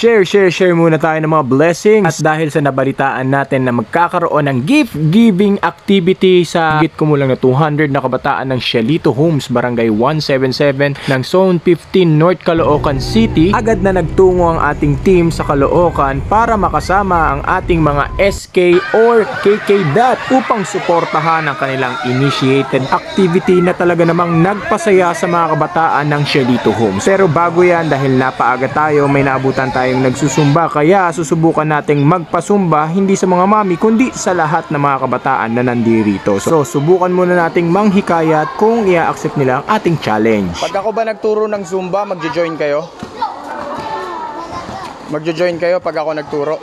Share muna tayo ng mga blessings. At dahil sa nabalitaan natin na magkakaroon ng gift-giving activity sa higit kumulang na 200 na kabataan ng Cielito Homes, Barangay 177 ng Zone 15 North Caloocan City, agad na nagtungo ang ating team sa Caloocan para makasama ang ating mga SK or KK-DOT upang suportahan ang kanilang initiated activity na talaga namang nagpasaya sa mga kabataan ng Cielito Homes. Pero bago yan, dahil napaaga tayo, may naabutan tayong nagsusumba, kaya susubukan nating magpasumba hindi sa mga mami kundi sa lahat ng mga kabataan na nandirito. So subukan muna nating manghikayat kung i-accept nila ang ating challenge. Pag ako ba nagturo ng Zumba, magjo-join kayo? Magjo-join kayo pag ako nagturo?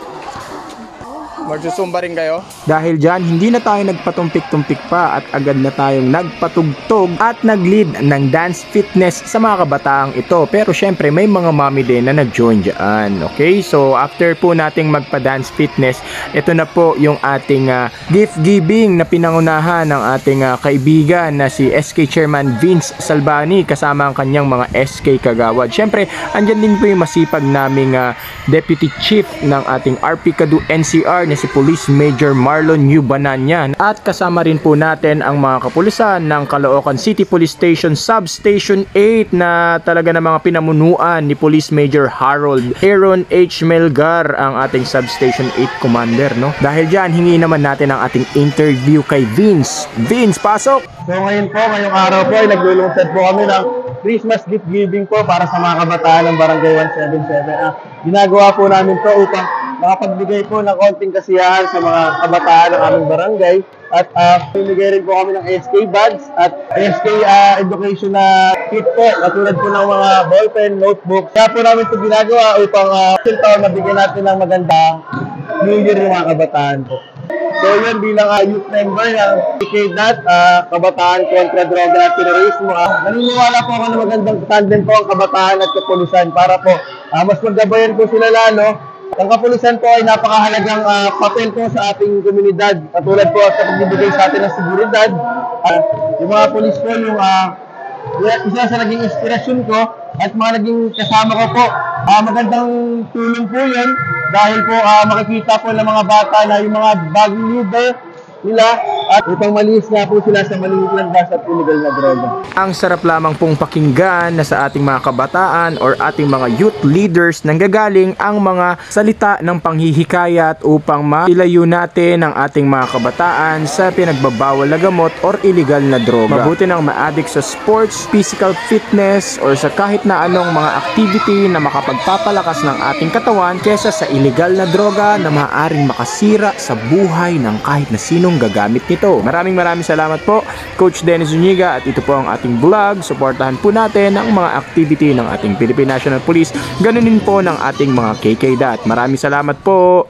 Magsusumba rin kayo? Dahil dyan, hindi na tayo nagpatumpik-tumpik pa at agad na tayong nagpatugtog at nag-lead ng dance fitness sa mga kabataang ito. Pero syempre, may mga mami din na nag-join dyan. Okay? So, after po nating magpa-dance fitness, ito na po yung ating gift giving na pinangunahan ng ating kaibigan na si SK Chairman Vince Salbani kasama ang kanyang mga SK Kagawad. Syempre, andyan din po yung masipag naming Deputy Chief ng ating RP Kadu NCR na si Police Major Marlon Yubananyan, at kasama rin po natin ang mga kapulisan ng Caloocan City Police Station Substation 8 na talaga na mga pinamunuan ni Police Major Harold Aaron H. Melgar, ang ating Substation 8 Commander, no? Dahil dyan, hingi naman natin ang ating interview kay Vince. Vince, pasok! So ngayong araw po ay naglulungsad po kami ng Christmas gift giving po para sa mga kabataan ng Barangay 177. Ginagawa po namin to upang makapagbigay po ng konting kasiyahan sa mga kabataan ng aming barangay. At bibigay rin po kami ng SK bags at SK education na kit po, katulad po ng mga ballpen, notebook. Kaya po namin ito ginagawa upang taon mabigyan natin ng magandang New Year yung mga kabataan po. So yun, bilang youth member ng KK-DOT, Kabataan Kontra Droga at Terorismo, naniniwala po ako na magandang tandem po ang kabataan at kapulisan para po mas maggabayan po sila lalo. Ang kapulisan po ay napakahalagang papel po sa ating komunidad, katulad po sa pagbibigay sa atin ng seguridad. Yung mga pulis po, yung isa sa naging inspirasyon ko at mga naging kasama ko po, magandang tulong po yun dahil po makikita po ng mga bata na yung mga bagong leader nila at upang malis nga po sila sa maling landas at illegal na droga. Ang sarap lamang pong pakinggan na sa ating mga kabataan or ating mga youth leaders nanggagaling ang mga salita ng panghihikayat upang mailayo natin ang ating mga kabataan sa pinagbabawal na gamot or illegal na droga. Mabuti nang ma-addict sa sports, physical fitness or sa kahit na anong mga activity na makapagpapalakas ng ating katawan kesa sa illegal na droga na maaaring makasira sa buhay ng kahit na sinong gagamit nito. Maraming salamat po, Coach Dennis Zuniga, at ito po ang ating vlog. Suportahan po natin ang mga activity ng ating Philippine National Police, ganunin po ng ating mga KK-DOT. Maraming salamat po.